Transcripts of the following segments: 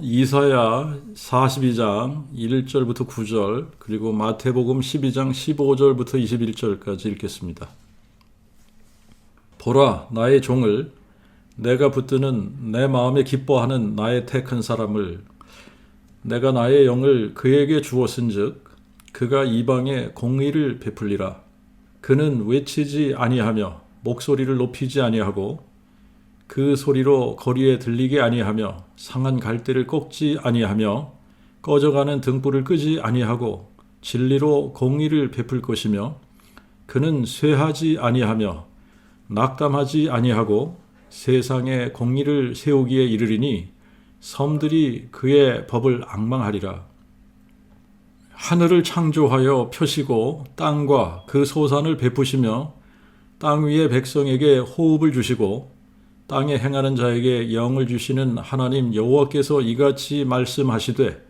이사야 42장 1절부터 9절 그리고 마태복음 12장 15절부터 21절까지 읽겠습니다. 보라, 나의 종을, 내가 붙드는 내 마음에 기뻐하는 나의 택한 사람을, 내가 나의 영을 그에게 주었은즉 그가 이방에 공의를 베풀리라. 그는 외치지 아니하며 목소리를 높이지 아니하고 그 소리로 거리에 들리게 아니하며 상한 갈대를 꺾지 아니하며 꺼져가는 등불을 끄지 아니하고 진리로 공의를 베풀 것이며 그는 쇠하지 아니하며 낙담하지 아니하고 세상에 공의를 세우기에 이르리니 섬들이 그의 법을 앙망하리라. 하늘을 창조하여 펴시고 땅과 그 소산을 베푸시며 땅 위의 백성에게 호흡을 주시고 땅에 행하는 자에게 영을 주시는 하나님 여호와께서 이같이 말씀하시되,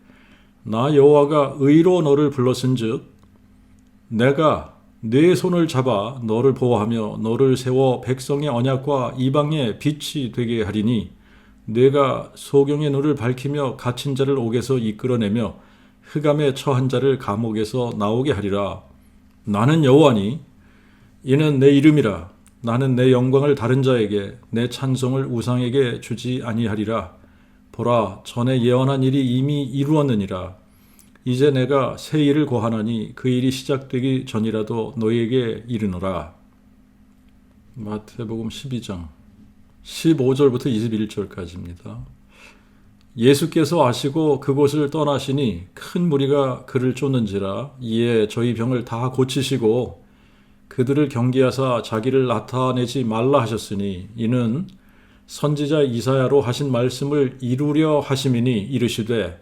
나 여호와가 의로 너를 불렀은즉 내가 네 손을 잡아 너를 보호하며 너를 세워 백성의 언약과 이방의 빛이 되게 하리니 내가 소경의 눈을 밝히며 갇힌 자를 옥에서 이끌어내며 흑암에 처한 자를 감옥에서 나오게 하리라. 나는 여호와니 이는 내 이름이라. 나는 내 영광을 다른 자에게 내 찬송을 우상에게 주지 아니하리라. 보라, 전에 예언한 일이 이미 이루었느니라. 이제 내가 새 일을 고하나니 그 일이 시작되기 전이라도 너희에게 이르노라. 마태복음 12장 15절부터 21절까지입니다. 예수께서 아시고 그곳을 떠나시니 큰 무리가 그를 쫓는지라. 이에 저희 병을 다 고치시고 그들을 경계하사 자기를 나타내지 말라 하셨으니 이는 선지자 이사야로 하신 말씀을 이루려 하심이니 이르시되,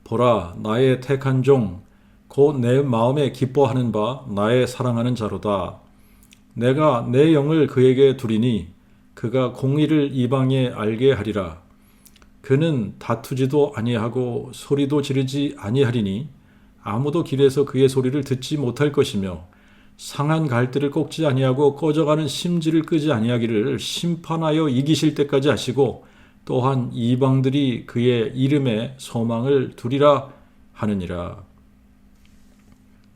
보라, 나의 택한 종 곧 내 마음에 기뻐하는 바 나의 사랑하는 자로다. 내가 내 영을 그에게 두리니 그가 공의를 이방에 알게 하리라. 그는 다투지도 아니하고 소리도 지르지 아니하리니 아무도 길에서 그의 소리를 듣지 못할 것이며 상한 갈대를 꺾지 아니하고 꺼져가는 심지를 끄지 아니하기를 심판하여 이기실 때까지 하시고 또한 이방들이 그의 이름에 소망을 두리라 하느니라.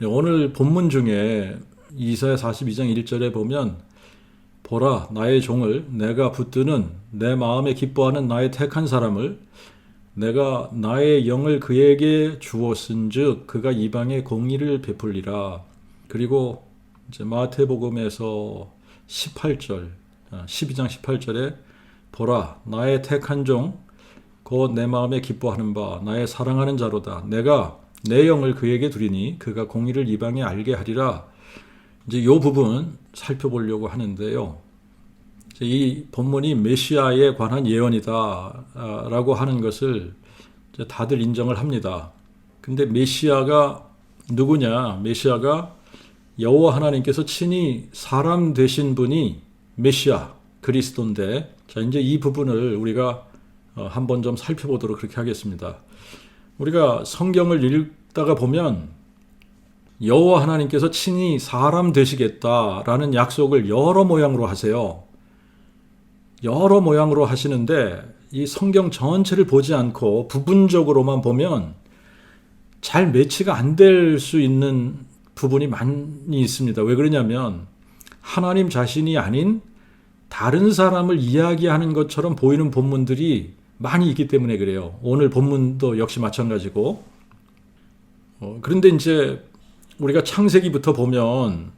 오늘 본문 중에 이사야 42장 1절에 보면, 보라, 나의 종을, 내가 붙드는 내 마음에 기뻐하는 나의 택한 사람을, 내가 나의 영을 그에게 주었은즉 그가 이방에 공의를 베풀리라. 그리고 이제 마태복음에서 18절, 12장 18절에 보라, 나의 택한 종, 곧 내 마음에 기뻐하는 바 나의 사랑하는 자로다. 내가 내 영을 그에게 두리니 그가 공의를 이방에 알게 하리라. 이제 이 부분 살펴보려고 하는데요. 이 본문이 메시아에 관한 예언이다라고 하는 것을 다들 인정을 합니다. 근데 메시아가 누구냐? 메시아가 여호와 하나님께서 친히 사람 되신 분이 메시아, 그리스도인데, 자, 이제 이 부분을 우리가 한번 좀 살펴보도록 그렇게 하겠습니다. 우리가 성경을 읽다가 보면 여호와 하나님께서 친히 사람 되시겠다라는 약속을 여러 모양으로 하세요. 여러 모양으로 하시는데 이 성경 전체를 보지 않고 부분적으로만 보면 잘 매치가 안 될 수 있는 부분이 많이 있습니다. 왜 그러냐면 하나님 자신이 아닌 다른 사람을 이야기하는 것처럼 보이는 본문들이 많이 있기 때문에 그래요. 오늘 본문도 역시 마찬가지고. 그런데 이제 우리가 창세기부터 보면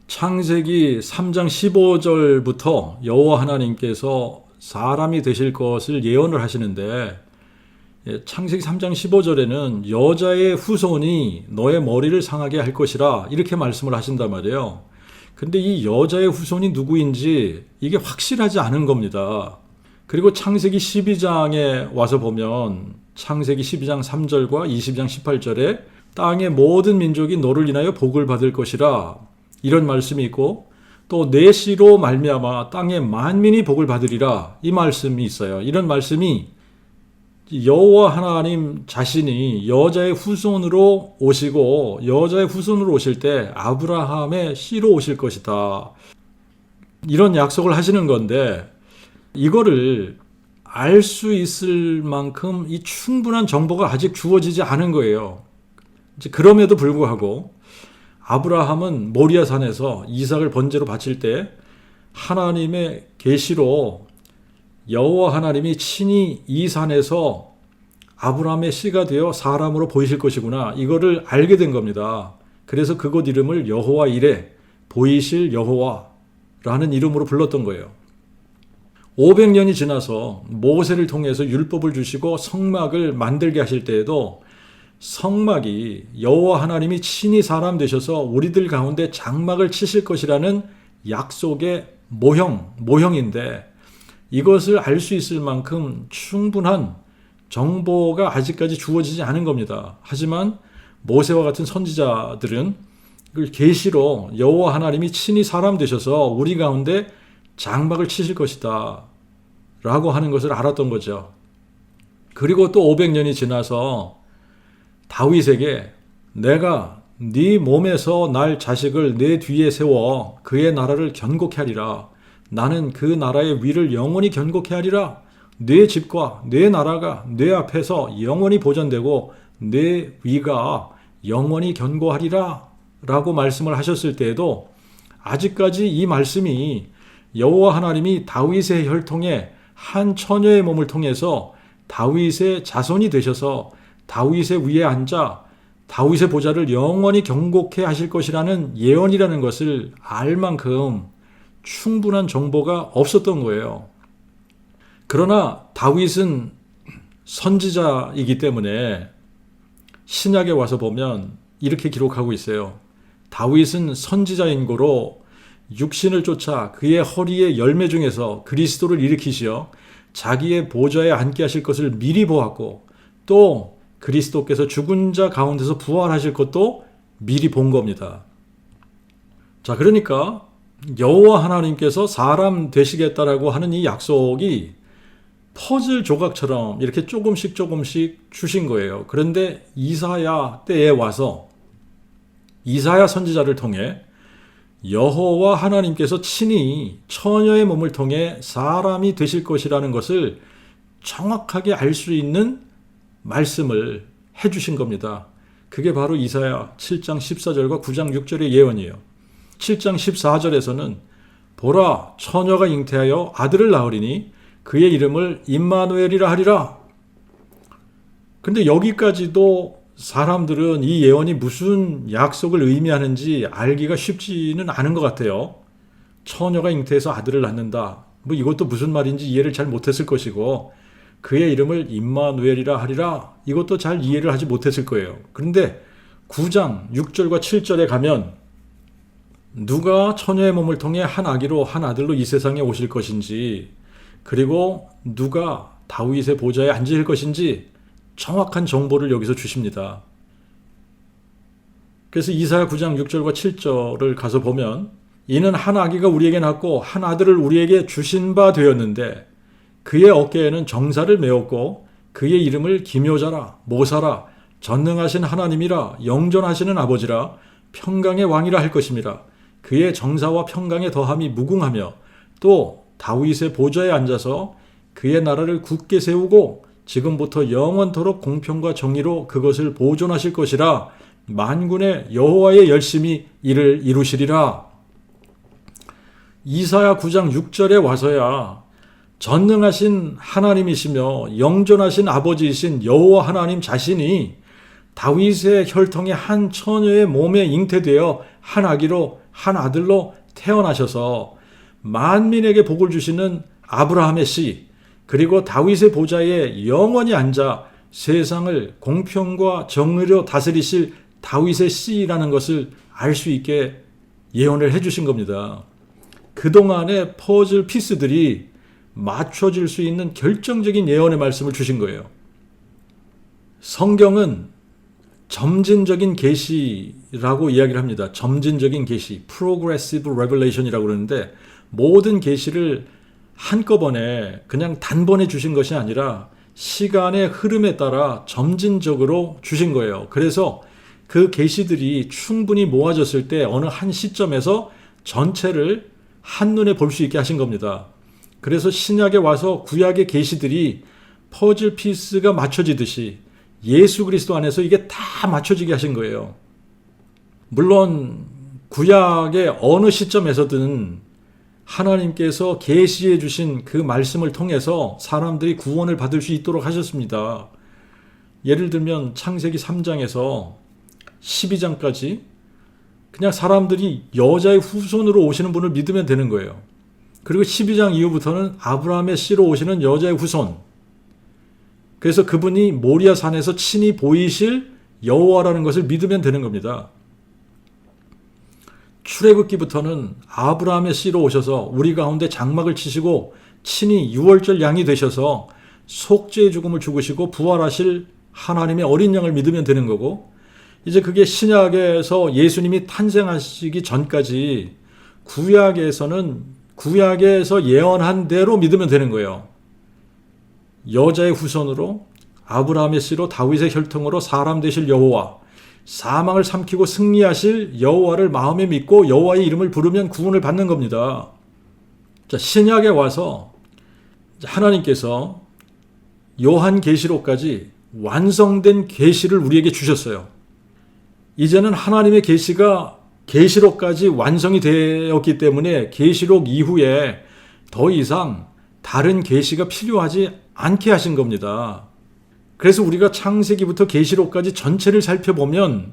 창세기 3장 15절부터 여호와 하나님께서 사람이 되실 것을 예언을 하시는데, 창세기 3장 15절에는 여자의 후손이 너의 머리를 상하게 할 것이라 이렇게 말씀을 하신단 말이에요. 근데 이 여자의 후손이 누구인지 이게 확실하지 않은 겁니다. 그리고 창세기 12장에 와서 보면 창세기 12장 3절과 20장 18절에 땅의 모든 민족이 너를 인하여 복을 받을 것이라 이런 말씀이 있고, 또 내 씨로 말미암아 땅의 만민이 복을 받으리라 이 말씀이 있어요. 이런 말씀이 여호와 하나님 자신이 여자의 후손으로 오시고 여자의 후손으로 오실 때 아브라함의 씨로 오실 것이다. 이런 약속을 하시는 건데 이거를 알 수 있을 만큼 이 충분한 정보가 아직 주어지지 않은 거예요. 이제 그럼에도 불구하고 아브라함은 모리아 산에서 이삭을 번제로 바칠 때 하나님의 계시로 여호와 하나님이 친히 이 산에서 아브라함의 씨가 되어 사람으로 보이실 것이구나, 이거를 알게 된 겁니다. 그래서 그곳 이름을 여호와 이레, 보이실 여호와라는 이름으로 불렀던 거예요. 500년이 지나서 모세를 통해서 율법을 주시고 성막을 만들게 하실 때에도 성막이 여호와 하나님이 친히 사람 되셔서 우리들 가운데 장막을 치실 것이라는 약속의 모형인데, 이것을 알 수 있을 만큼 충분한 정보가 아직까지 주어지지 않은 겁니다. 하지만 모세와 같은 선지자들은 그 계시로 여호와 하나님이 친히 사람 되셔서 우리 가운데 장막을 치실 것이다 라고 하는 것을 알았던 거죠. 그리고 또 500년이 지나서 다윗에게 내가 네 몸에서 날 자식을 내 뒤에 세워 그의 나라를 견고케 하리라. 나는 그 나라의 위를 영원히 견고케 하리라. 내 집과 내 나라가 내 앞에서 영원히 보존되고 내 위가 영원히 견고하리라 라고 말씀을 하셨을 때에도 아직까지 이 말씀이 여호와 하나님이 다윗의 혈통에 한 처녀의 몸을 통해서 다윗의 자손이 되셔서 다윗의 위에 앉아 다윗의 보좌를 영원히 견고케 하실 것이라는 예언이라는 것을 알 만큼 충분한 정보가 없었던 거예요. 그러나 다윗은 선지자이기 때문에 신약에 와서 보면 이렇게 기록하고 있어요. 다윗은 선지자인 고로 육신을 쫓아 그의 허리의 열매 중에서 그리스도를 일으키시어 자기의 보좌에 앉게 하실 것을 미리 보았고, 또 그리스도께서 죽은 자 가운데서 부활하실 것도 미리 본 겁니다. 자, 그러니까 여호와 하나님께서 사람 되시겠다라고 하는 이 약속이 퍼즐 조각처럼 이렇게 조금씩 주신 거예요. 그런데 이사야 때에 와서 이사야 선지자를 통해 여호와 하나님께서 친히 처녀의 몸을 통해 사람이 되실 것이라는 것을 정확하게 알 수 있는 말씀을 해주신 겁니다. 그게 바로 이사야 7장 14절과 9장 6절의 예언이에요. 7장 14절에서는 보라, 처녀가 잉태하여 아들을 낳으리니 그의 이름을 임마누엘이라 하리라. 근데 여기까지도 사람들은 이 예언이 무슨 약속을 의미하는지 알기가 쉽지는 않은 것 같아요. 처녀가 잉태해서 아들을 낳는다, 뭐 이것도 무슨 말인지 이해를 잘 못했을 것이고, 그의 이름을 임마누엘이라 하리라, 이것도 잘 이해를 하지 못했을 거예요. 그런데 9장 6절과 7절에 가면 누가 처녀의 몸을 통해 한 아기로 한 아들로 이 세상에 오실 것인지, 그리고 누가 다윗의 보좌에 앉으실 것인지 정확한 정보를 여기서 주십니다. 그래서 이사야 9장 6절과 7절을 가서 보면 이는 한 아기가 우리에게 낳고 한 아들을 우리에게 주신 바 되었는데 그의 어깨에는 정사를 메었고 그의 이름을 기묘자라, 모사라, 전능하신 하나님이라, 영존하시는 아버지라, 평강의 왕이라 할 것임이라. 그의 정사와 평강의 더함이 무궁하며 또 다윗의 보좌에 앉아서 그의 나라를 굳게 세우고 지금부터 영원토록 공평과 정의로 그것을 보존하실 것이라. 만군의 여호와의 열심히 이를 이루시리라. 이사야 9장 6절에 와서야 전능하신 하나님이시며 영존하신 아버지이신 여호와 하나님 자신이 다윗의 혈통의 한 처녀의 몸에 잉태되어 한 아기로 한 아들로 태어나셔서 만민에게 복을 주시는 아브라함의 씨, 그리고 다윗의 보좌에 영원히 앉아 세상을 공평과 정의로 다스리실 다윗의 씨라는 것을 알 수 있게 예언을 해주신 겁니다. 그동안의 퍼즐 피스들이 맞춰질 수 있는 결정적인 예언의 말씀을 주신 거예요. 성경은 점진적인 계시라고 이야기를 합니다. 점진적인 계시, Progressive Revelation이라고 그러는데, 모든 계시를 한꺼번에 그냥 단번에 주신 것이 아니라 시간의 흐름에 따라 점진적으로 주신 거예요. 그래서 그 계시들이 충분히 모아졌을 때 어느 한 시점에서 전체를 한눈에 볼 수 있게 하신 겁니다. 그래서 신약에 와서 구약의 계시들이 퍼즐 피스가 맞춰지듯이 예수 그리스도 안에서 이게 다 맞춰지게 하신 거예요. 물론 구약의 어느 시점에서든 하나님께서 계시해 주신 그 말씀을 통해서 사람들이 구원을 받을 수 있도록 하셨습니다. 예를 들면 창세기 3장에서 12장까지 그냥 사람들이 여자의 후손으로 오시는 분을 믿으면 되는 거예요. 그리고 12장 이후부터는 아브라함의 씨로 오시는 여자의 후손. 그래서 그분이 모리아 산에서 친히 보이실 여호와라는 것을 믿으면 되는 겁니다. 출애굽기부터는 아브라함의 씨로 오셔서 우리 가운데 장막을 치시고 친히 유월절 양이 되셔서 속죄의 죽음을 죽으시고 부활하실 하나님의 어린 양을 믿으면 되는 거고, 이제 그게 신약에서 예수님이 탄생하시기 전까지 구약에서 예언한 대로 믿으면 되는 거예요. 여자의 후손으로 아브라함의 씨로 다윗의 혈통으로 사람 되실 여호와, 사망을 삼키고 승리하실 여호와를 마음에 믿고 여호와의 이름을 부르면 구원을 받는 겁니다. 자, 신약에 와서 하나님께서 요한계시록까지 완성된 계시를 우리에게 주셨어요. 이제는 하나님의 계시가 계시록까지 완성이 되었기 때문에 계시록 이후에 더 이상 다른 계시가 필요하지 않게 하신 겁니다. 그래서 우리가 창세기부터 계시록까지 전체를 살펴보면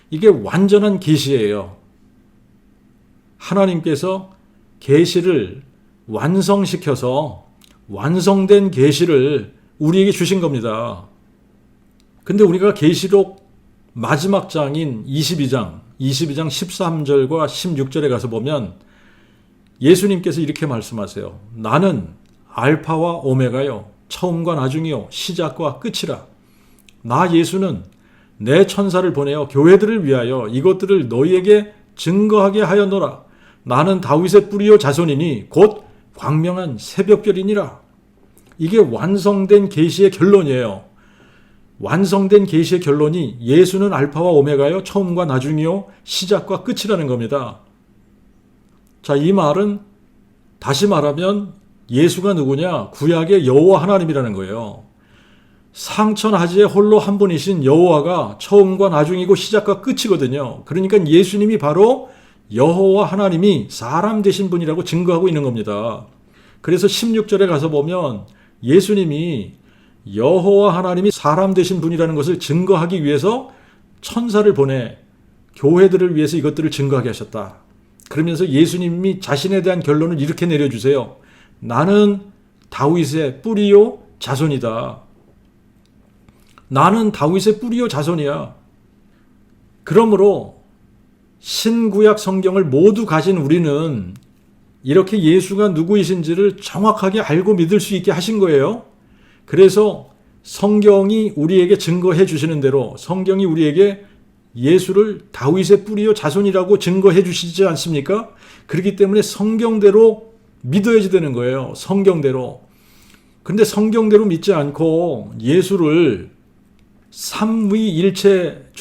이게 완전한 계시예요. 하나님께서 계시를 완성시켜서 완성된 계시를 우리에게 주신 겁니다. 근데 우리가 계시록 마지막 장인 22장 13절과 16절에 가서 보면 예수님께서 이렇게 말씀하세요. 나는 알파와 오메가요, 처음과 나중이요, 시작과 끝이라. 나 예수는 내 천사를 보내어 교회들을 위하여 이것들을 너희에게 증거하게 하였노라. 나는 다윗의 뿌리요 자손이니 곧 광명한 새벽별이니라. 이게 완성된 계시의 결론이에요. 완성된 계시의 결론이 예수는 알파와 오메가요, 처음과 나중이요, 시작과 끝이라는 겁니다. 자, 이 말은 다시 말하면 예수가 누구냐? 구약의 여호와 하나님이라는 거예요. 상천하지에 홀로 한 분이신 여호와가 처음과 나중이고 시작과 끝이거든요. 그러니까 예수님이 바로 여호와 하나님이 사람 되신 분이라고 증거하고 있는 겁니다. 그래서 16절에 가서 보면 예수님이 여호와 하나님이 사람 되신 분이라는 것을 증거하기 위해서 천사를 보내 교회들을 위해서 이것들을 증거하게 하셨다. 그러면서 예수님이 자신에 대한 결론을 이렇게 내려주세요. 나는 다윗의 뿌리요 자손이다. 나는 다윗의 뿌리요 자손이야. 그러므로 신구약 성경을 모두 가진 우리는 이렇게 예수가 누구이신지를 정확하게 알고 믿을 수 있게 하신 거예요. 그래서 성경이 우리에게 증거해 주시는 대로 성경이 우리에게 예수를 다윗의 뿌리요 자손이라고 증거해 주시지 않습니까? 그렇기 때문에 성경대로 믿어야지 되는 거예요. 성경대로. 그런데 성경대로 믿지 않고 예수를 삼위일체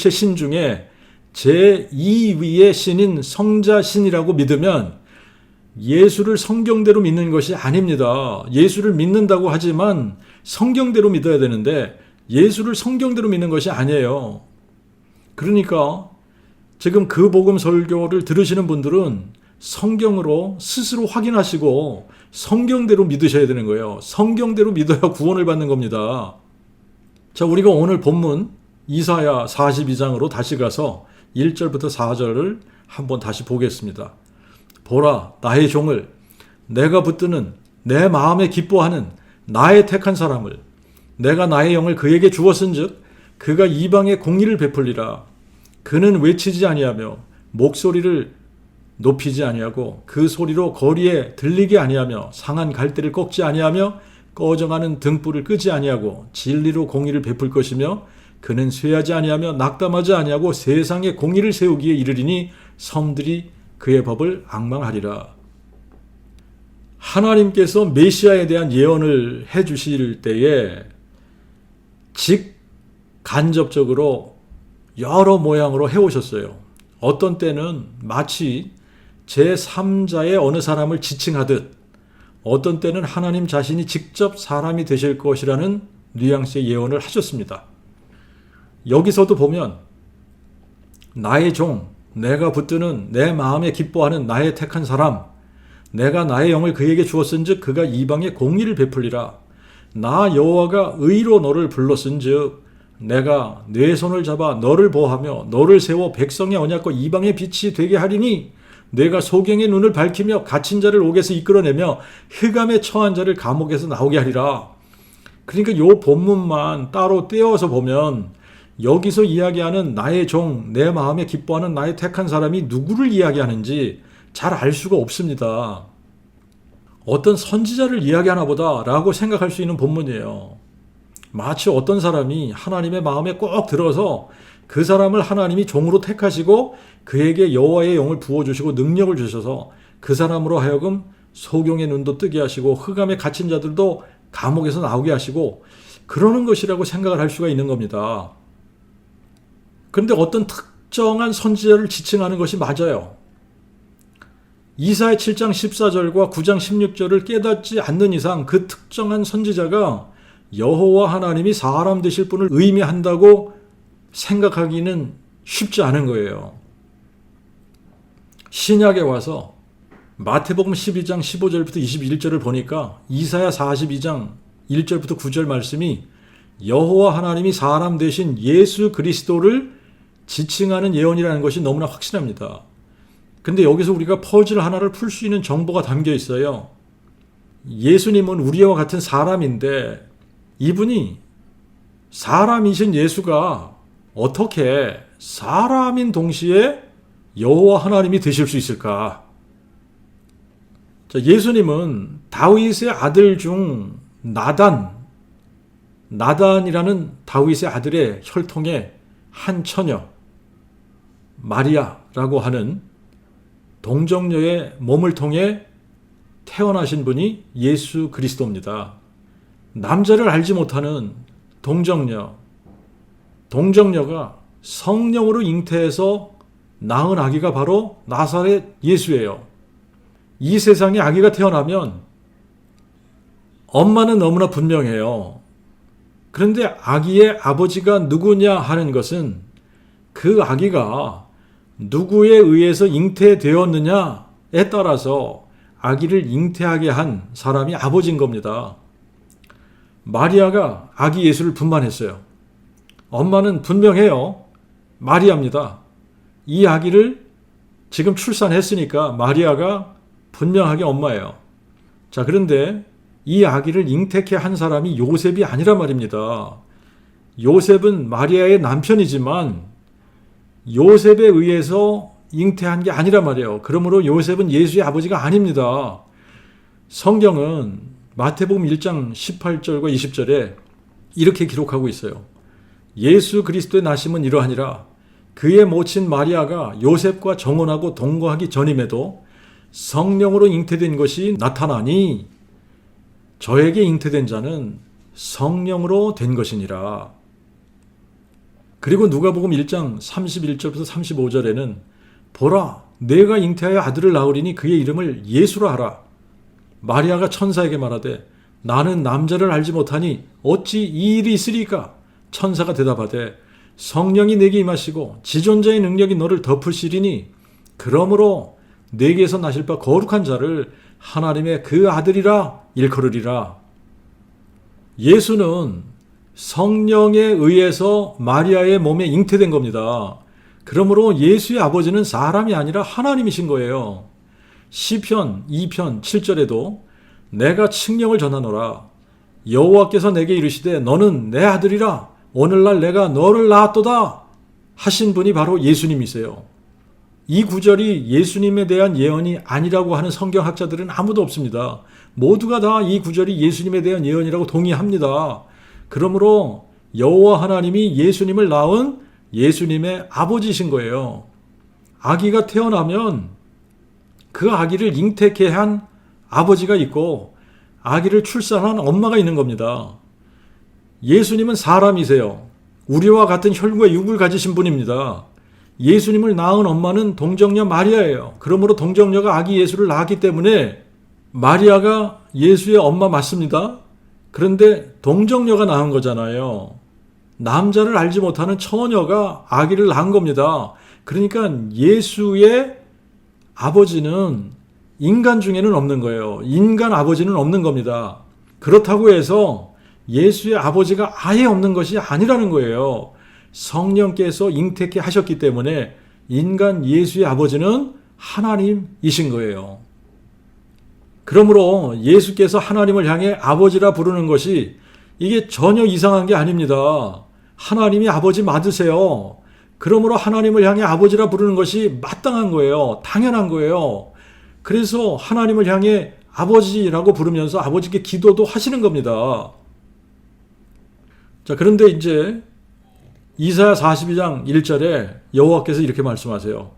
신 중에 제2위의 신인 성자신이라고 믿으면 예수를 성경대로 믿는 것이 아닙니다. 예수를 믿는다고 하지만 성경대로 믿어야 되는데 예수를 성경대로 믿는 것이 아니에요. 그러니까 지금 그 복음 설교를 들으시는 분들은 성경으로 스스로 확인하시고 성경대로 믿으셔야 되는 거예요. 성경대로 믿어야 구원을 받는 겁니다. 자, 우리가 오늘 본문 이사야 42장으로 다시 가서 1절부터 4절을 한번 다시 보겠습니다. 보라, 나의 종을, 내가 붙드는 내 마음에 기뻐하는 나의 택한 사람을, 내가 나의 영을 그에게 주었은즉 그가 이방에 공의를 베풀리라. 그는 외치지 아니하며 목소리를 높이지 아니하고 그 소리로 거리에 들리게 아니하며 상한 갈대를 꺾지 아니하며 꺼져가는 등불을 끄지 아니하고 진리로 공의를 베풀 것이며 그는 쇠하지 아니하며 낙담하지 아니하고 세상에 공의를 세우기에 이르리니 섬들이 그의 법을 앙망하리라. 하나님께서 메시아에 대한 예언을 해 주실 때에 직간접적으로 여러 모양으로 해오셨어요. 어떤 때는 마치 제3자의 어느 사람을 지칭하듯 어떤 때는 하나님 자신이 직접 사람이 되실 것이라는 뉘앙스의 예언을 하셨습니다. 여기서도 보면 나의 종, 내가 붙드는 내 마음에 기뻐하는 나의 택한 사람, 내가 나의 영을 그에게 주었은즉 그가 이방에 공의를 베풀리라. 나 여호와가 의로 너를 불렀은즉 내가 내 손을 잡아 너를 보호하며 너를 세워 백성의 언약과 이방의 빛이 되게 하리니 내가 소경의 눈을 밝히며 갇힌 자를 옥에서 이끌어내며 흑암에 처한 자를 감옥에서 나오게 하리라. 그러니까 요 본문만 따로 떼어서 보면 여기서 이야기하는 나의 종, 내 마음에 기뻐하는 나의 택한 사람이 누구를 이야기하는지 잘 알 수가 없습니다. 어떤 선지자를 이야기하나 보다라고 생각할 수 있는 본문이에요. 마치 어떤 사람이 하나님의 마음에 꼭 들어서 그 사람을 하나님이 종으로 택하시고 그에게 여호와의 영을 부어주시고 능력을 주셔서 그 사람으로 하여금 소경의 눈도 뜨게 하시고 흑암에 갇힌 자들도 감옥에서 나오게 하시고 그러는 것이라고 생각을 할 수가 있는 겁니다. 그런데 어떤 특정한 선지자를 지칭하는 것이 맞아요. 이사야 7장 14절과 9장 16절을 깨닫지 않는 이상 그 특정한 선지자가 여호와 하나님이 사람 되실 분을 의미한다고 생각하기는 쉽지 않은 거예요. 신약에 와서 마태복음 12장 15절부터 21절을 보니까 이사야 42장 1절부터 9절 말씀이 여호와 하나님이 사람 되신 예수 그리스도를 지칭하는 예언이라는 것이 너무나 확실합니다. 근데 여기서 우리가 퍼즐 하나를 풀 수 있는 정보가 담겨 있어요. 예수님은 우리와 같은 사람인데 이분이 사람이신 예수가 어떻게 사람인 동시에 여호와 하나님이 되실 수 있을까? 자, 예수님은 다윗의 아들 중 나단이라는 다윗의 아들의 혈통의 한 처녀 마리아라고 하는 동정녀의 몸을 통해 태어나신 분이 예수 그리스도입니다. 남자를 알지 못하는 동정녀가 성령으로 잉태해서 낳은 아기가 바로 나사렛 예수예요. 이 세상에 아기가 태어나면 엄마는 너무나 분명해요. 그런데 아기의 아버지가 누구냐 하는 것은 그 아기가 누구에 의해서 잉태되었느냐에 따라서 아기를 잉태하게 한 사람이 아버지인 겁니다. 마리아가 아기 예수를 분만했어요. 엄마는 분명해요. 마리아입니다. 이 아기를 지금 출산했으니까 마리아가 분명하게 엄마예요. 자, 그런데 이 아기를 잉태케 한 사람이 요셉이 아니란 말입니다. 요셉은 마리아의 남편이지만 요셉에 의해서 잉태한 게 아니란 말이에요. 그러므로 요셉은 예수의 아버지가 아닙니다. 성경은 마태복음 1장 18절과 20절에 이렇게 기록하고 있어요. 예수 그리스도의 나심은 이러하니라. 그의 모친 마리아가 요셉과 정혼하고 동거하기 전임에도 성령으로 잉태된 것이 나타나니 저에게 잉태된 자는 성령으로 된 것이니라. 그리고 누가복음 1장 31절부터 35절에는 보라, 내가 잉태하여 아들을 낳으리니 그의 이름을 예수라 하라. 마리아가 천사에게 말하되 나는 남자를 알지 못하니 어찌 이 일이 있으리까? 천사가 대답하되 성령이 내게 임하시고 지존자의 능력이 너를 덮으시리니 그러므로 내게서 나실 바 거룩한 자를 하나님의 그 아들이라 일컬으리라. 예수는 성령에 의해서 마리아의 몸에 잉태된 겁니다. 그러므로 예수의 아버지는 사람이 아니라 하나님이신 거예요. 시편 2편 7절에도 내가 칙령을 전하노라. 여호와께서 내게 이르시되 너는 내 아들이라. 오늘날 내가 너를 낳았도다 하신 분이 바로 예수님이세요. 이 구절이 예수님에 대한 예언이 아니라고 하는 성경학자들은 아무도 없습니다. 모두가 다 이 구절이 예수님에 대한 예언이라고 동의합니다. 그러므로 여호와 하나님이 예수님을 낳은 예수님의 아버지이신 거예요. 아기가 태어나면 그 아기를 잉태케 한 아버지가 있고 아기를 출산한 엄마가 있는 겁니다. 예수님은 사람이세요. 우리와 같은 혈과 육을 가지신 분입니다. 예수님을 낳은 엄마는 동정녀 마리아예요. 그러므로 동정녀가 아기 예수를 낳았기 때문에 마리아가 예수의 엄마 맞습니다. 그런데 동정녀가 낳은 거잖아요. 남자를 알지 못하는 처녀가 아기를 낳은 겁니다. 그러니까 예수의 아버지는 인간 중에는 없는 거예요. 인간 아버지는 없는 겁니다. 그렇다고 해서 예수의 아버지가 아예 없는 것이 아니라는 거예요. 성령께서 잉태케 하셨기 때문에 인간 예수의 아버지는 하나님이신 거예요. 그러므로 예수께서 하나님을 향해 아버지라 부르는 것이 이게 전혀 이상한 게 아닙니다. 하나님이 아버지 맞으세요. 그러므로 하나님을 향해 아버지라 부르는 것이 마땅한 거예요. 당연한 거예요. 그래서 하나님을 향해 아버지라고 부르면서 아버지께 기도도 하시는 겁니다. 자, 그런데 이제 이사야 42장 1절에 여호와께서 이렇게 말씀하세요.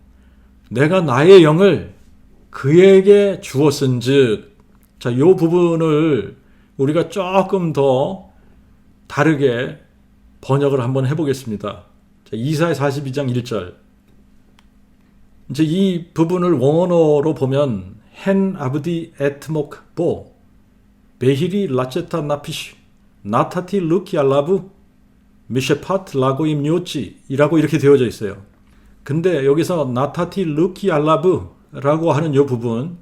내가 나의 영을 그에게 주었은즉. 자, 이 부분을 우리가 조금 더 다르게 번역을 한번 해보겠습니다. 자, 이사야 42장 1절. 이제 이 부분을 원어로 보면 hen 아브디 에트목 보 베히리 라체타 나피시 나타티 루키 알라브 미셰파트 라고임 요치 이라고 이렇게 되어져 있어요. 근데 여기서 나타티 루키 알라브라고 하는 이 부분,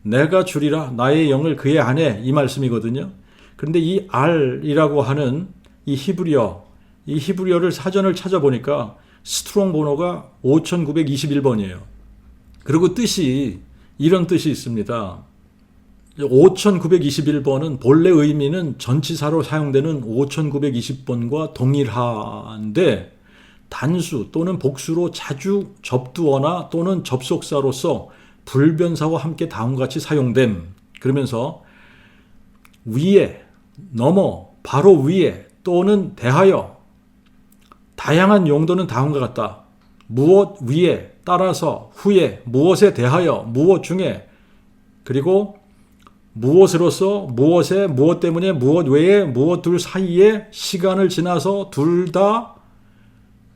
내가 주리라 나의 영을 그의 안에, 이 말씀이거든요. 그런데 이 알이라고 하는 이 히브리어를 사전을 찾아보니까 스트롱 번호가 5921번이에요. 그리고 뜻이 이런 뜻이 있습니다. 5921번은 본래 의미는 전치사로 사용되는 5920번과 동일한데 단수 또는 복수로 자주 접두어나 또는 접속사로서 불변사와 함께 다음과 같이 사용됨. 그러면서 위에, 넘어, 바로 위에 또는 대하여 다양한 용도는 다음과 같다. 무엇 위에, 따라서, 후에, 무엇에 대하여, 무엇 중에, 그리고 무엇으로서, 무엇에, 무엇 때문에, 무엇 외에, 무엇 둘 사이에, 시간을 지나서 둘 다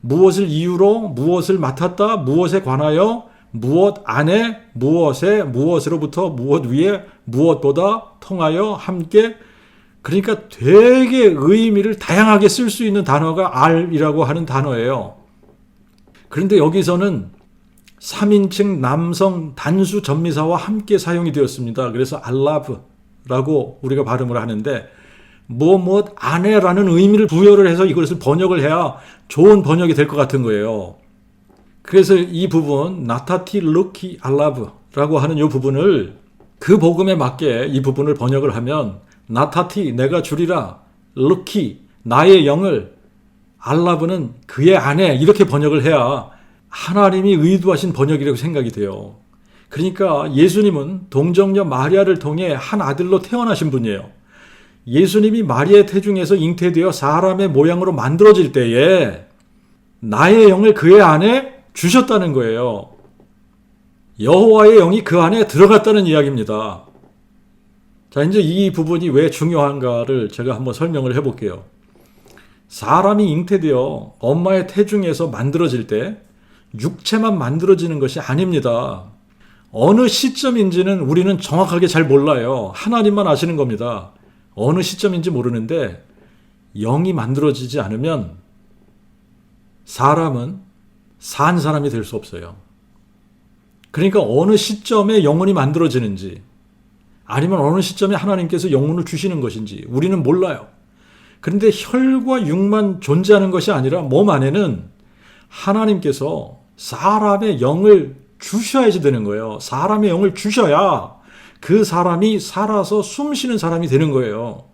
무엇을 이유로, 무엇을 맡았다, 무엇에 관하여, 무엇 안에, 무엇에, 무엇으로부터, 무엇 위에, 무엇보다 통하여 함께. 그러니까 되게 의미를 다양하게 쓸 수 있는 단어가 알이라고 하는 단어예요. 그런데 여기서는 3인칭 남성 단수 전미사와 함께 사용이 되었습니다. 그래서 알라브라고 우리가 발음을 하는데 무엇 안에라는 의미를 부여를 해서 이것을 번역을 해야 좋은 번역이 될 것 같은 거예요. 그래서 이 부분 나타티 루키 알라브라고 하는 이 부분을 그 복음에 맞게 이 부분을 번역을 하면 나타티 내가 주리라, 루키 나의 영을, 알라브는 그의 안에, 이렇게 번역을 해야 하나님이 의도하신 번역이라고 생각이 돼요. 그러니까 예수님은 동정녀 마리아를 통해 한 아들로 태어나신 분이에요. 예수님이 마리아의 태중에서 잉태되어 사람의 모양으로 만들어질 때에 나의 영을 그의 안에 주셨다는 거예요. 여호와의 영이 그 안에 들어갔다는 이야기입니다. 자, 이제 이 부분이 왜 중요한가를 제가 한번 설명을 해볼게요. 사람이 잉태되어 엄마의 태중에서 만들어질 때 육체만 만들어지는 것이 아닙니다. 어느 시점인지는 우리는 정확하게 잘 몰라요. 하나님만 아시는 겁니다. 어느 시점인지 모르는데 영이 만들어지지 않으면 사람은 산 사람이 될 수 없어요. 그러니까 어느 시점에 영혼이 만들어지는지 아니면 어느 시점에 하나님께서 영혼을 주시는 것인지 우리는 몰라요. 그런데 혈과 육만 존재하는 것이 아니라 몸 안에는 하나님께서 사람의 영을 주셔야지 되는 거예요. 사람의 영을 주셔야 그 사람이 살아서 숨쉬는 사람이 되는 거예요.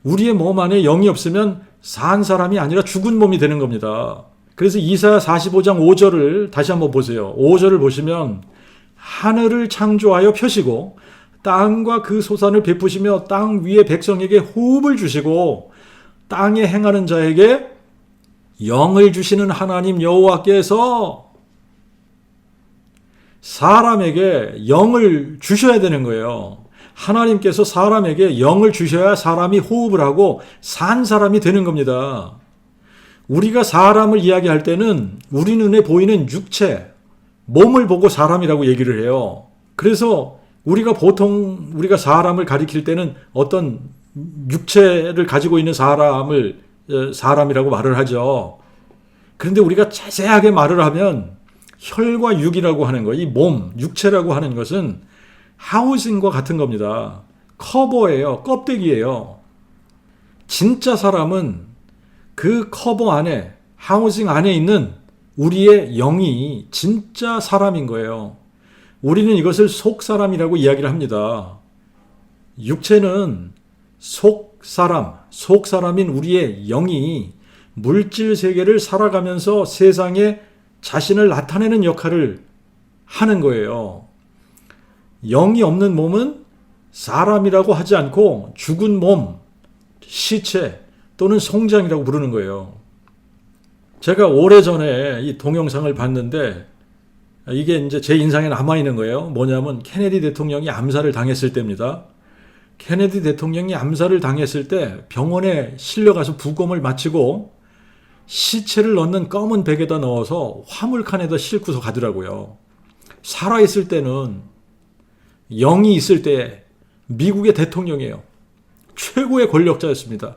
우리의 몸 안에 영이 없으면 산 사람이 아니라 죽은 몸이 되는 겁니다. 그래서 이사야 45장 5절을 다시 한번 보세요. 5절을 보시면 하늘을 창조하여 펴시고 땅과 그 소산을 베푸시며 땅 위의 백성에게 호흡을 주시고 땅에 행하는 자에게 영을 주시는 하나님 여호와께서 사람에게 영을 주셔야 되는 거예요. 하나님께서 사람에게 영을 주셔야 사람이 호흡을 하고 산 사람이 되는 겁니다. 우리가 사람을 이야기할 때는 우리 눈에 보이는 육체, 몸을 보고 사람이라고 얘기를 해요. 그래서 우리가 보통 우리가 사람을 가리킬 때는 어떤 육체를 가지고 있는 사람을 사람이라고 말을 하죠. 그런데 우리가 자세하게 말을 하면 혈과 육이라고 하는 거, 이 몸, 육체라고 하는 것은 하우징과 같은 겁니다. 커버예요. 껍데기예요. 진짜 사람은 그 커버 안에, 하우징 안에 있는 우리의 영이 진짜 사람인 거예요. 우리는 이것을 속사람이라고 이야기를 합니다. 육체는 속사람인 우리의 영이 물질 세계를 살아가면서 세상에 자신을 나타내는 역할을 하는 거예요. 영이 없는 몸은 사람이라고 하지 않고 죽은 몸, 시체 또는 송장이라고 부르는 거예요. 제가 오래전에 이 동영상을 봤는데 이게 이제 제 인상에 남아있는 거예요. 뭐냐면 케네디 대통령이 암살을 당했을 때입니다. 케네디 대통령이 암살을 당했을 때 병원에 실려가서 부검을 마치고 시체를 넣는 검은 백에다 넣어서 화물칸에다 싣고서 가더라고요. 살아있을 때는, 영이 있을 때 미국의 대통령이에요. 최고의 권력자였습니다.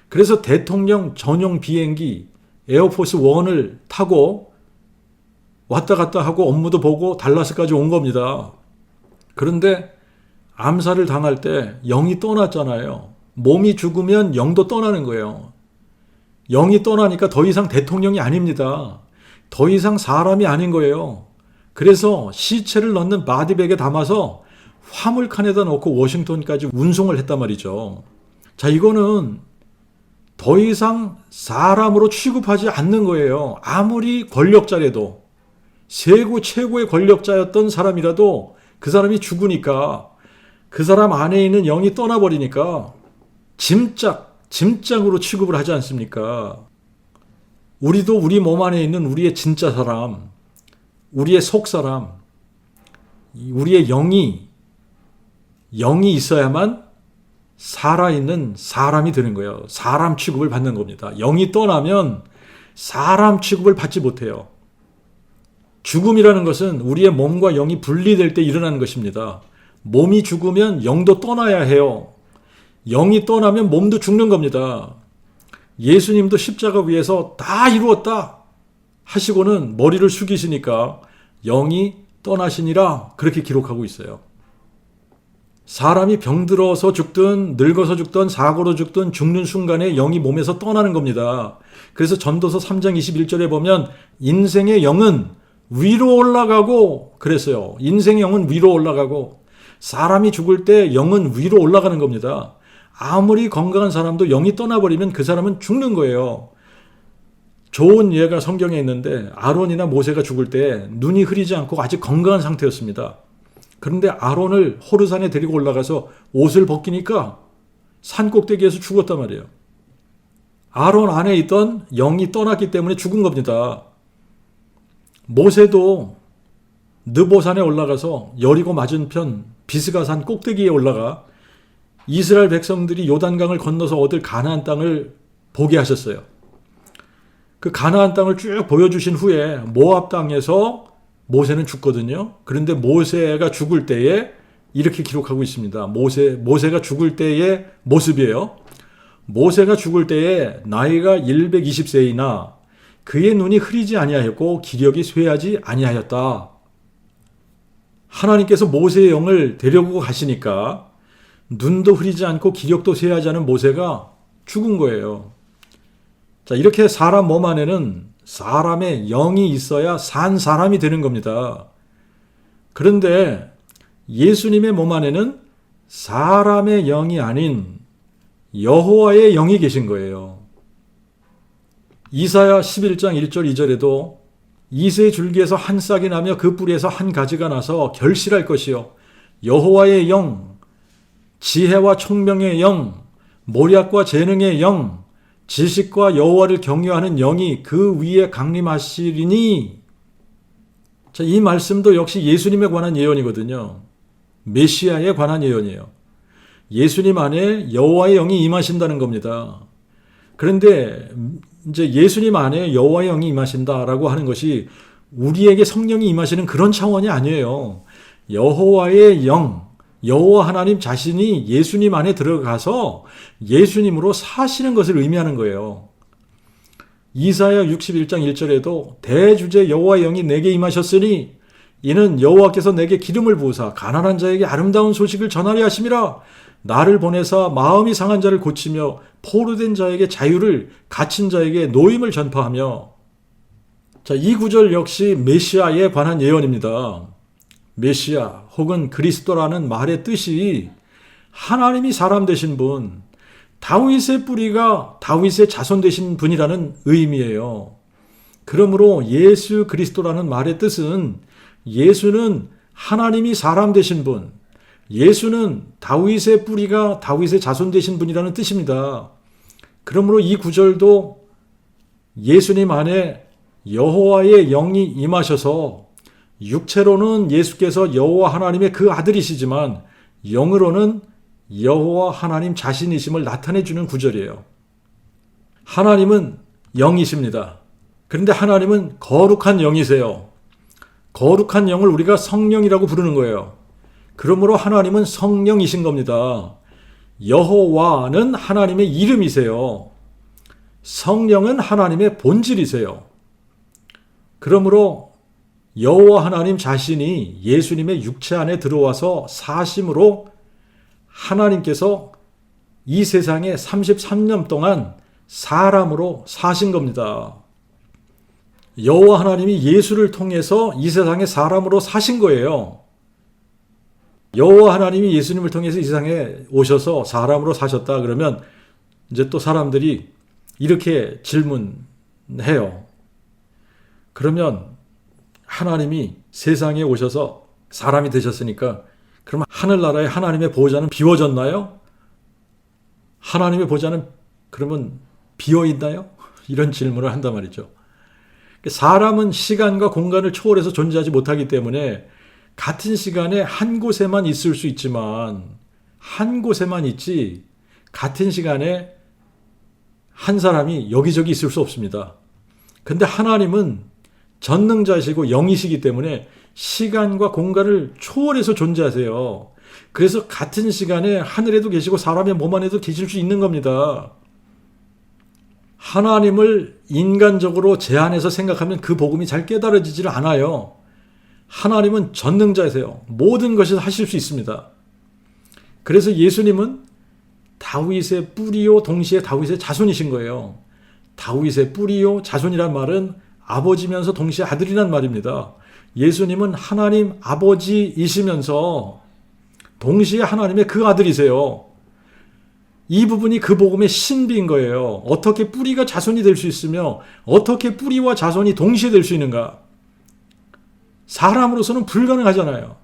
그래서 대통령 전용 비행기 에어포스 1을 타고 왔다 갔다 하고 업무도 보고 달라스까지 온 겁니다. 그런데 암살을 당할 때 영이 떠났잖아요. 몸이 죽으면 영도 떠나는 거예요. 영이 떠나니까 더 이상 대통령이 아닙니다. 더 이상 사람이 아닌 거예요. 그래서 시체를 넣는 바디백에 담아서 화물칸에다 넣고 워싱턴까지 운송을 했단 말이죠. 자, 이거는 더 이상 사람으로 취급하지 않는 거예요. 아무리 권력자라도, 세계 최고의 권력자였던 사람이라도 그 사람이 죽으니까, 그 사람 안에 있는 영이 떠나버리니까 짐짝으로 취급을 하지 않습니까? 우리도 우리 몸 안에 있는 우리의 진짜 사람, 우리의 속사람, 우리의 영이 있어야만 살아있는 사람이 되는 거예요. 사람 취급을 받는 겁니다. 영이 떠나면 사람 취급을 받지 못해요. 죽음이라는 것은 우리의 몸과 영이 분리될 때 일어나는 것입니다. 몸이 죽으면 영도 떠나야 해요. 영이 떠나면 몸도 죽는 겁니다. 예수님도 십자가 위에서 다 이루었다 하시고는 머리를 숙이시니까 영이 떠나시니라 그렇게 기록하고 있어요. 사람이 병들어서 죽든 늙어서 죽든 사고로 죽든 죽는 순간에 영이 몸에서 떠나는 겁니다. 그래서 전도서 3장 21절에 보면 인생의 영은 위로 올라가고 그랬어요. 인생의 영은 위로 올라가고, 사람이 죽을 때 영은 위로 올라가는 겁니다. 아무리 건강한 사람도 영이 떠나버리면 그 사람은 죽는 거예요. 좋은 예가 성경에 있는데 아론이나 모세가 죽을 때 눈이 흐리지 않고 아직 건강한 상태였습니다. 그런데 아론을 호르산에 데리고 올라가서 옷을 벗기니까 산 꼭대기에서 죽었단 말이에요. 아론 안에 있던 영이 떠났기 때문에 죽은 겁니다. 모세도 느보산에 올라가서 여리고 맞은편 비스가산 꼭대기에 올라가 이스라엘 백성들이 요단강을 건너서 얻을 가나안 땅을 보게 하셨어요. 그 가나안 땅을 쭉 보여주신 후에 모압 땅에서 모세는 죽거든요. 그런데 모세가 죽을 때에 이렇게 기록하고 있습니다. 모세가 죽을 때의 모습이에요. 모세가 죽을 때에 나이가 120세이나 그의 눈이 흐리지 아니하였고 기력이 쇠하지 아니하였다. 하나님께서 모세의 영을 데려오고 가시니까 눈도 흐리지 않고 기력도 쇠하지 않은 모세가 죽은 거예요. 자, 이렇게 사람 몸 안에는 사람의 영이 있어야 산 사람이 되는 겁니다. 그런데 예수님의 몸 안에는 사람의 영이 아닌 여호와의 영이 계신 거예요. 이사야 11장 1절 2절에도 이새의 줄기에서 한 싹이 나며 그 뿌리에서 한 가지가 나서 결실할 것이요 여호와의 영, 지혜와 총명의 영, 모략과 재능의 영, 지식과 여호와를 경외하는 영이 그 위에 강림하시리니. 자, 이 말씀도 역시 예수님에 관한 예언이거든요. 메시아에 관한 예언이에요. 예수님 안에 여호와의 영이 임하신다는 겁니다. 그런데 이제 예수님 안에 여호와의 영이 임하신다라고 하는 것이 우리에게 성령이 임하시는 그런 차원이 아니에요. 여호와의 영, 여호와 하나님 자신이 예수님 안에 들어가서 예수님으로 사시는 것을 의미하는 거예요. 이사야 61장 1절에도 대주제 여호와의 영이 내게 임하셨으니 이는 여호와께서 내게 기름을 부으사 가난한 자에게 아름다운 소식을 전하려 하심이라. 나를 보내사 마음이 상한 자를 고치며 포로된 자에게 자유를, 갇힌 자에게 노임을 전파하며. 자, 이 구절 역시 메시아에 관한 예언입니다. 메시아 혹은 그리스도라는 말의 뜻이 하나님이 사람 되신 분, 다윗의 뿌리가 다윗의 자손 되신 분이라는 의미예요. 그러므로 예수 그리스도라는 말의 뜻은 예수는 하나님이 사람 되신 분, 예수는 다윗의 뿌리가 다윗의 자손 되신 분이라는 뜻입니다. 그러므로 이 구절도 예수님 안에 여호와의 영이 임하셔서 육체로는 예수께서 여호와 하나님의 그 아들이시지만 영으로는 여호와 하나님 자신이심을 나타내주는 구절이에요. 하나님은 영이십니다. 그런데 하나님은 거룩한 영이세요. 거룩한 영을 우리가 성령이라고 부르는 거예요. 그러므로 하나님은 성령이신 겁니다. 여호와는 하나님의 이름이세요. 성령은 하나님의 본질이세요. 그러므로 여호와 하나님 자신이 예수님의 육체 안에 들어와서 사심으로 하나님께서 이 세상에 33년 동안 사람으로 사신 겁니다. 여호와 하나님이 예수를 통해서 이 세상에 사람으로 사신 거예요. 여호와 하나님이 예수님을 통해서 이 세상에 오셔서 사람으로 사셨다 그러면 이제 또 사람들이 이렇게 질문해요. 그러면 하나님이 세상에 오셔서 사람이 되셨으니까 그러면 하늘나라의 하나님의 보좌는 비워졌나요? 하나님의 보좌는 그러면 비어있나요? 이런 질문을 한단 말이죠. 사람은 시간과 공간을 초월해서 존재하지 못하기 때문에 같은 시간에 한 곳에만 있을 수 있지만 한 곳에만 있지 같은 시간에 한 사람이 여기저기 있을 수 없습니다. 근데 하나님은 전능자시고 영이시기 때문에 시간과 공간을 초월해서 존재하세요. 그래서 같은 시간에 하늘에도 계시고 사람의 몸 안에도 계실 수 있는 겁니다. 하나님을 인간적으로 제한해서 생각하면 그 복음이 잘 깨달아지질 않아요. 하나님은 전능자이세요. 모든 것을 하실 수 있습니다. 그래서 예수님은 다윗의 뿌리요 동시에 다윗의 자손이신 거예요. 다윗의 뿌리요 자손이란 말은 아버지면서 동시에 아들이란 말입니다. 예수님은 하나님 아버지이시면서 동시에 하나님의 그 아들이세요. 이 부분이 그 복음의 신비인 거예요. 어떻게 뿌리가 자손이 될 수 있으며 어떻게 뿌리와 자손이 동시에 될 수 있는가? 사람으로서는 불가능하잖아요.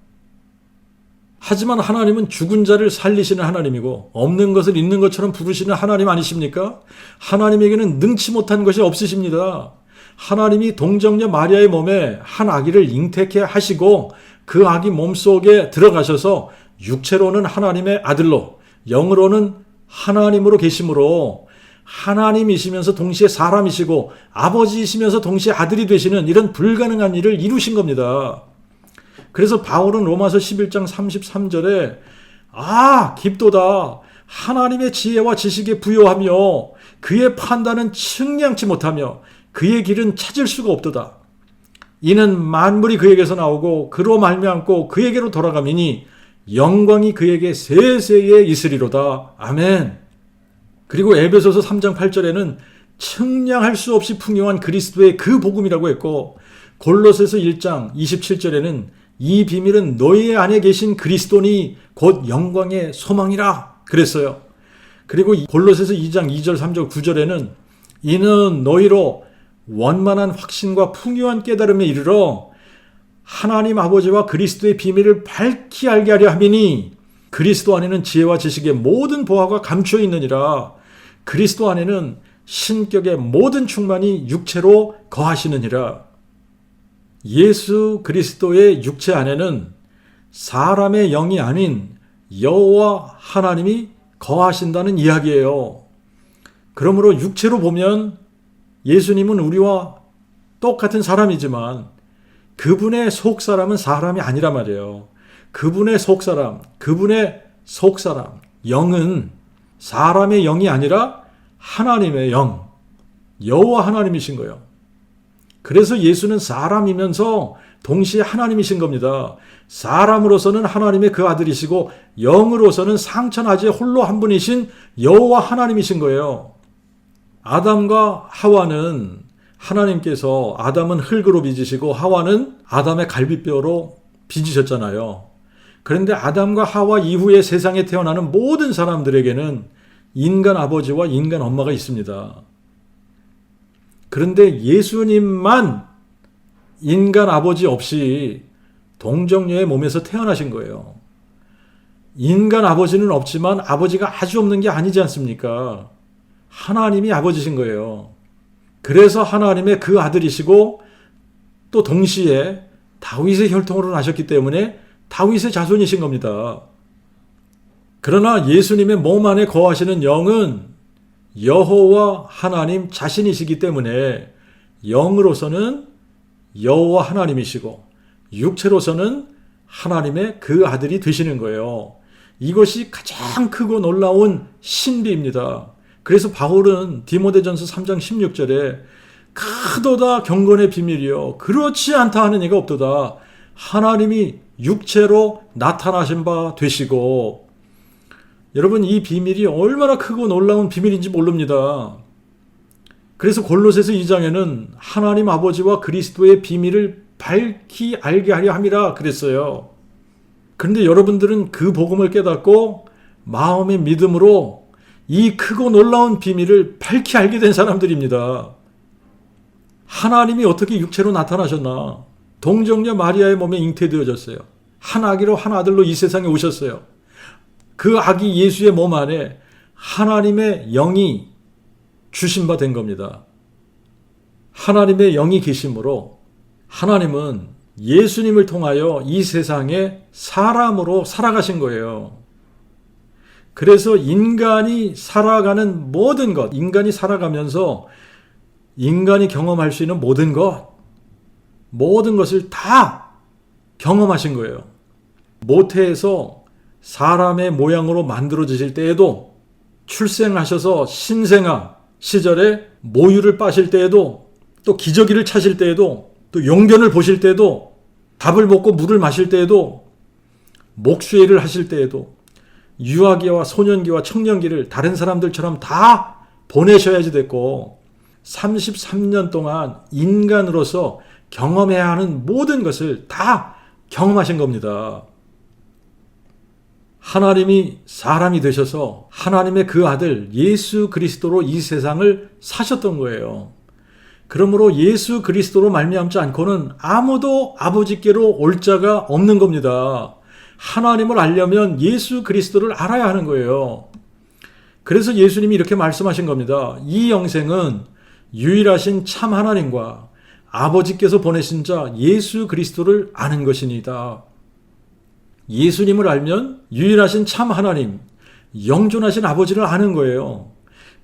하지만 하나님은 죽은 자를 살리시는 하나님이고 없는 것을 있는 것처럼 부르시는 하나님 아니십니까? 하나님에게는 능치 못한 것이 없으십니다. 하나님이 동정녀 마리아의 몸에 한 아기를 잉태케 하시고 그 아기 몸속에 들어가셔서 육체로는 하나님의 아들로 영으로는 하나님으로 계심으로 하나님이시면서 동시에 사람이시고 아버지이시면서 동시에 아들이 되시는 이런 불가능한 일을 이루신 겁니다. 그래서 바울은 로마서 11장 33절에 깊도다 하나님의 지혜와 지식에 부요하며 그의 판단은 측량치 못하며 그의 길은 찾을 수가 없도다. 이는 만물이 그에게서 나오고 그로 말미암고 그에게로 돌아가미니 영광이 그에게 세세에 있으리로다. 아멘. 그리고 에베소서 3장 8절에는 측량할 수 없이 풍요한 그리스도의 그 복음이라고 했고 골로새서 1장 27절에는 이 비밀은 너희 안에 계신 그리스도니 곧 영광의 소망이라 그랬어요. 그리고 골로새서 2장 2절 3절 9절에는 이는 너희로 원만한 확신과 풍요한 깨달음에 이르러 하나님 아버지와 그리스도의 비밀을 밝히 알게 하려 함이니 그리스도 안에는 지혜와 지식의 모든 보화가 감추어 있느니라. 그리스도 안에는 신격의 모든 충만이 육체로 거하시느니라. 예수 그리스도의 육체 안에는 사람의 영이 아닌 여호와 하나님이 거하신다는 이야기예요. 그러므로 육체로 보면 예수님은 우리와 똑같은 사람이지만 그분의 속사람은 사람이 아니란 말이에요. 그분의 속사람, 그분의 속사람, 영은 사람의 영이 아니라 하나님의 영, 여호와 하나님이신 거예요. 그래서 예수는 사람이면서 동시에 하나님이신 겁니다. 사람으로서는 하나님의 그 아들이시고 영으로서는 상천하지에 홀로 한 분이신 여호와 하나님이신 거예요. 아담과 하와는 하나님께서 아담은 흙으로 빚으시고 하와는 아담의 갈비뼈로 빚으셨잖아요. 그런데 아담과 하와 이후에 세상에 태어나는 모든 사람들에게는 인간 아버지와 인간 엄마가 있습니다. 그런데 예수님만 인간 아버지 없이 동정녀의 몸에서 태어나신 거예요. 인간 아버지는 없지만 아버지가 아주 없는 게 아니지 않습니까? 하나님이 아버지신 거예요. 그래서 하나님의 그 아들이시고 또 동시에 다윗의 혈통으로 나셨기 때문에 다윗의 자손이신 겁니다. 그러나 예수님의 몸 안에 거하시는 영은 여호와 하나님 자신이시기 때문에 영으로서는 여호와 하나님이시고 육체로서는 하나님의 그 아들이 되시는 거예요. 이것이 가장 크고 놀라운 신비입니다. 그래서 바울은 디모데전서 3장 16절에 크도다 경건의 비밀이요 그렇지 않다 하는 이가 없도다. 하나님이 육체로 나타나신 바 되시고, 여러분 이 비밀이 얼마나 크고 놀라운 비밀인지 모릅니다. 그래서 골로새서 2장에는 하나님 아버지와 그리스도의 비밀을 밝히 알게 하려 함이라 그랬어요. 그런데 여러분들은 그 복음을 깨닫고 마음의 믿음으로 이 크고 놀라운 비밀을 밝히 알게 된 사람들입니다. 하나님이 어떻게 육체로 나타나셨나? 동정녀 마리아의 몸에 잉태되어졌어요. 한 아기로 한 아들로 이 세상에 오셨어요. 그 아기 예수의 몸 안에 하나님의 영이 주신 바 된 겁니다. 하나님의 영이 계심으로 하나님은 예수님을 통하여 이 세상에 사람으로 살아가신 거예요. 그래서 인간이 살아가는 모든 것, 인간이 살아가면서 인간이 경험할 수 있는 모든 것을 다 경험하신 거예요. 모태에서 사람의 모양으로 만들어지실 때에도, 출생하셔서 신생아 시절에 모유를 빠실 때에도, 또 기저귀를 차실 때에도, 또 용변을 보실 때에도, 밥을 먹고 물을 마실 때에도, 목수일을 하실 때에도, 유아기와 소년기와 청년기를 다른 사람들처럼 다 보내셔야지 됐고, 33년 동안 인간으로서 경험해야 하는 모든 것을 다 경험하신 겁니다. 하나님이 사람이 되셔서 하나님의 그 아들 예수 그리스도로 이 세상을 사셨던 거예요. 그러므로 예수 그리스도로 말미암지 않고는 아무도 아버지께로 올 자가 없는 겁니다. 하나님을 알려면 예수 그리스도를 알아야 하는 거예요. 그래서 예수님이 이렇게 말씀하신 겁니다. 이 영생은 유일하신 참 하나님과 아버지께서 보내신 자 예수 그리스도를 아는 것이니다. 예수님을 알면 유일하신 참 하나님, 영존하신 아버지를 아는 거예요.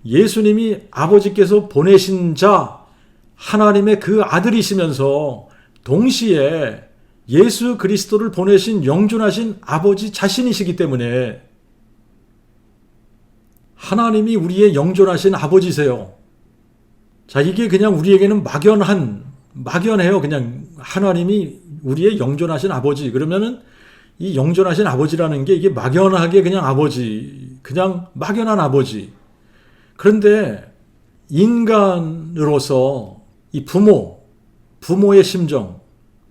예수님이 아버지께서 보내신 자, 하나님의 그 아들이시면서 동시에 예수 그리스도를 보내신 영존하신 아버지 자신이시기 때문에 하나님이 우리의 영존하신 아버지세요. 자, 이게 그냥 우리에게는 막연해요. 그냥 하나님이 우리의 영존하신 아버지. 그러면은 이 영존하신 아버지라는 게 이게 막연하게 그냥 아버지, 그냥 막연한 아버지. 그런데 인간으로서 이 부모의 심정,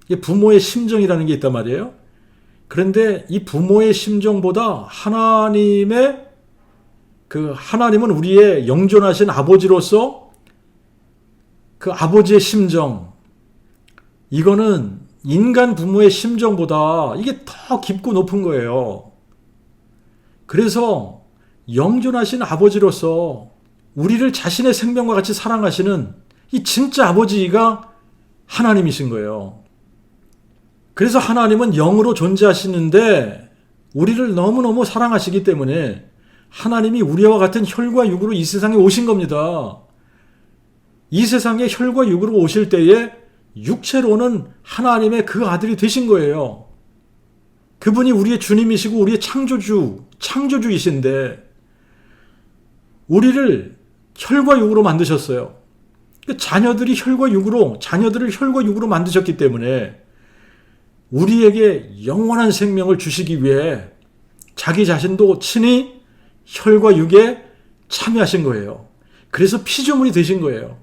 이 부모의 심정이라는 게 있단 말이에요. 그런데 이 부모의 심정보다 하나님은 우리의 영존하신 아버지로서 그 아버지의 심정, 이거는 인간 부모의 심정보다 이게 더 깊고 높은 거예요. 그래서 영존하신 아버지로서 우리를 자신의 생명과 같이 사랑하시는 이 진짜 아버지가 하나님이신 거예요. 그래서 하나님은 영으로 존재하시는데 우리를 너무너무 사랑하시기 때문에 하나님이 우리와 같은 혈과 육으로 이 세상에 오신 겁니다. 이 세상에 혈과 육으로 오실 때에 육체로는 하나님의 그 아들이 되신 거예요. 그분이 우리의 주님이시고 우리의 창조주이신데 우리를 혈과 육으로 만드셨어요. 자녀들을 혈과 육으로 만드셨기 때문에 우리에게 영원한 생명을 주시기 위해 자기 자신도 친히 혈과 육에 참여하신 거예요. 그래서 피조물이 되신 거예요.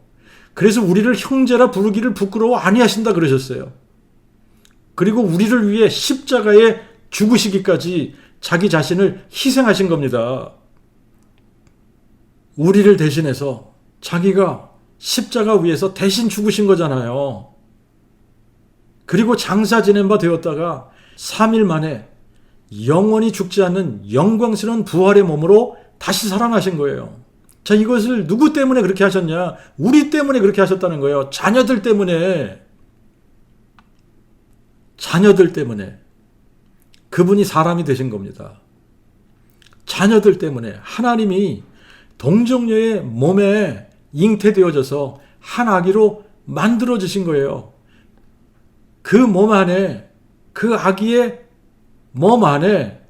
그래서 우리를 형제라 부르기를 부끄러워 아니하신다 그러셨어요. 그리고 우리를 위해 십자가에 죽으시기까지 자기 자신을 희생하신 겁니다. 우리를 대신해서 자기가 십자가 위에서 대신 죽으신 거잖아요. 그리고 장사 지낸 바 되었다가 3일 만에 영원히 죽지 않는 영광스러운 부활의 몸으로 다시 살아나신 거예요. 자, 이것을 누구 때문에 그렇게 하셨냐? 우리 때문에 그렇게 하셨다는 거예요. 자녀들 때문에. 그분이 사람이 되신 겁니다. 자녀들 때문에 하나님이 동정녀의 몸에 잉태되어져서 한 아기로 만들어지신 거예요. 그 몸 안에, 그 아기의 몸 안에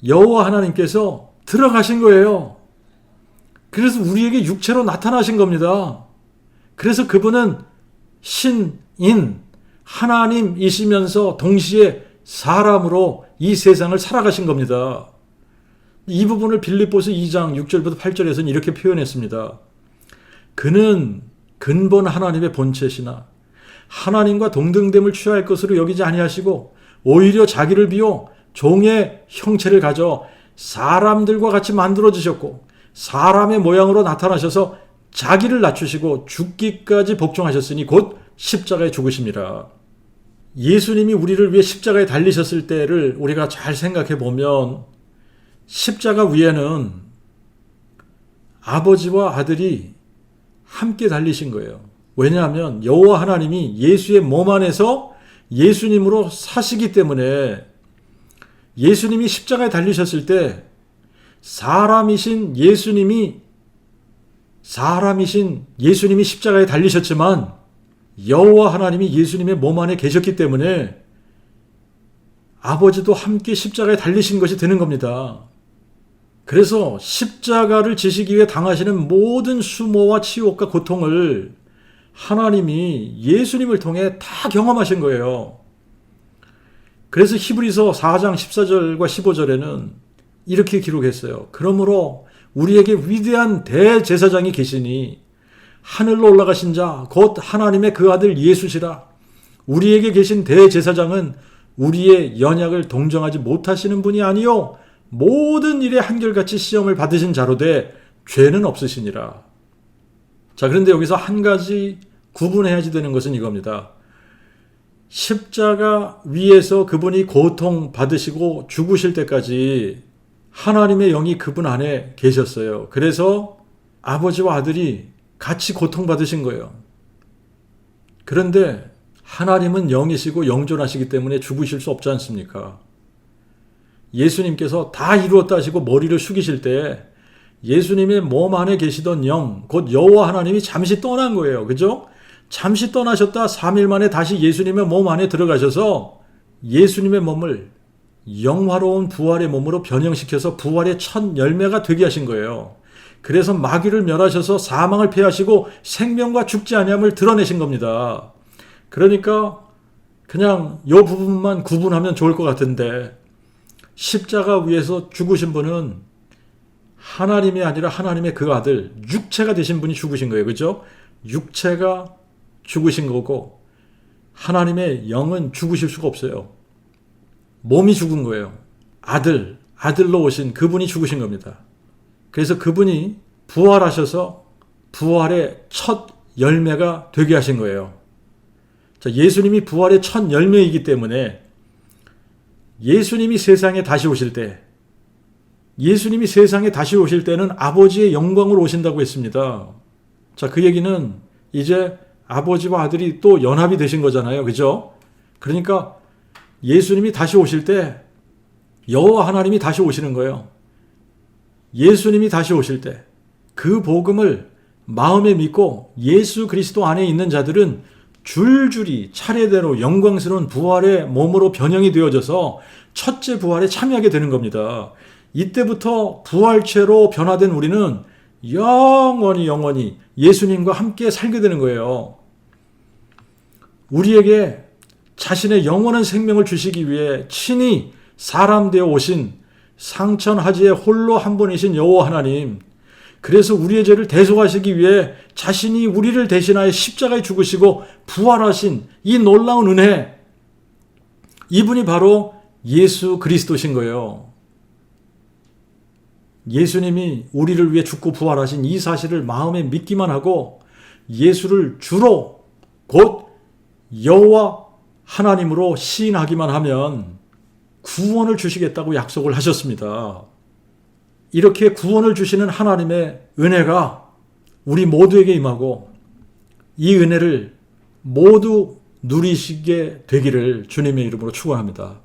여호와 하나님께서 들어가신 거예요. 그래서 우리에게 육체로 나타나신 겁니다. 그래서 그분은 신인, 하나님이시면서 동시에 사람으로 이 세상을 살아가신 겁니다. 이 부분을 빌립보서 2장 6절부터 8절에서는 이렇게 표현했습니다. 그는 근본 하나님의 본체시나 하나님과 동등됨을 취할 것으로 여기지 아니하시고 오히려 자기를 비워 종의 형체를 가져 사람들과 같이 만들어지셨고 사람의 모양으로 나타나셔서 자기를 낮추시고 죽기까지 복종하셨으니 곧 십자가에 죽으심이라. 예수님이 우리를 위해 십자가에 달리셨을 때를 우리가 잘 생각해 보면 십자가 위에는 아버지와 아들이 함께 달리신 거예요. 왜냐하면 여호와 하나님이 예수의 몸 안에서 예수님으로 사시기 때문에 예수님이 십자가에 달리셨을 때 사람이신 예수님이 십자가에 달리셨지만 여호와 하나님이 예수님의 몸 안에 계셨기 때문에 아버지도 함께 십자가에 달리신 것이 되는 겁니다. 그래서 십자가를 지시기 위해 당하시는 모든 수모와 치욕과 고통을 하나님이 예수님을 통해 다 경험하신 거예요. 그래서 히브리서 4장 14절과 15절에는 이렇게 기록했어요. 그러므로 우리에게 위대한 대제사장이 계시니 하늘로 올라가신 자 곧 하나님의 그 아들 예수시라. 우리에게 계신 대제사장은 우리의 연약을 동정하지 못하시는 분이 아니요 모든 일에 한결같이 시험을 받으신 자로되 죄는 없으시니라. 자, 그런데 여기서 한 가지 구분해야지 되는 것은 이겁니다. 십자가 위에서 그분이 고통 받으시고 죽으실 때까지 하나님의 영이 그분 안에 계셨어요. 그래서 아버지와 아들이 같이 고통받으신 거예요. 그런데 하나님은 영이시고 영존하시기 때문에 죽으실 수 없지 않습니까? 예수님께서 다 이루었다 하시고 머리를 숙이실 때 예수님의 몸 안에 계시던 영, 곧 여호와 하나님이 잠시 떠난 거예요. 그죠? 잠시 떠나셨다 3일 만에 다시 예수님의 몸 안에 들어가셔서 예수님의 몸을 영화로운 부활의 몸으로 변형시켜서 부활의 첫 열매가 되게 하신 거예요. 그래서 마귀를 멸하셔서 사망을 패하시고 생명과 죽지 아니함을 드러내신 겁니다. 그러니까 그냥 이 부분만 구분하면 좋을 것 같은데 십자가 위에서 죽으신 분은 하나님이 아니라 하나님의 그 아들 육체가 되신 분이 죽으신 거예요. 그죠? 육체가 죽으신 거고 하나님의 영은 죽으실 수가 없어요. 몸이 죽은 거예요. 아들로 오신 그분이 죽으신 겁니다. 그래서 그분이 부활하셔서 부활의 첫 열매가 되게 하신 거예요. 자, 예수님이 부활의 첫 열매이기 때문에 예수님이 세상에 다시 오실 때는 아버지의 영광으로 오신다고 했습니다. 자, 그 얘기는 이제 아버지와 아들이 또 연합이 되신 거잖아요. 그죠? 그러니까 예수님이 다시 오실 때 여호와 하나님이 다시 오시는 거예요. 예수님이 다시 오실 때 그 복음을 마음에 믿고 예수 그리스도 안에 있는 자들은 줄줄이 차례대로 영광스러운 부활의 몸으로 변형이 되어져서 첫째 부활에 참여하게 되는 겁니다. 이때부터 부활체로 변화된 우리는 영원히 예수님과 함께 살게 되는 거예요. 우리에게 자신의 영원한 생명을 주시기 위해 친히 사람 되어 오신 상천하지의 홀로 한 분이신 여호와 하나님, 그래서 우리의 죄를 대속하시기 위해 자신이 우리를 대신하여 십자가에 죽으시고 부활하신 이 놀라운 은혜, 이분이 바로 예수 그리스도신 거예요. 예수님이 우리를 위해 죽고 부활하신 이 사실을 마음에 믿기만 하고 예수를 주로 곧 여호와 하나님으로 시인하기만 하면 구원을 주시겠다고 약속을 하셨습니다. 이렇게 구원을 주시는 하나님의 은혜가 우리 모두에게 임하고 이 은혜를 모두 누리시게 되기를 주님의 이름으로 축원합니다.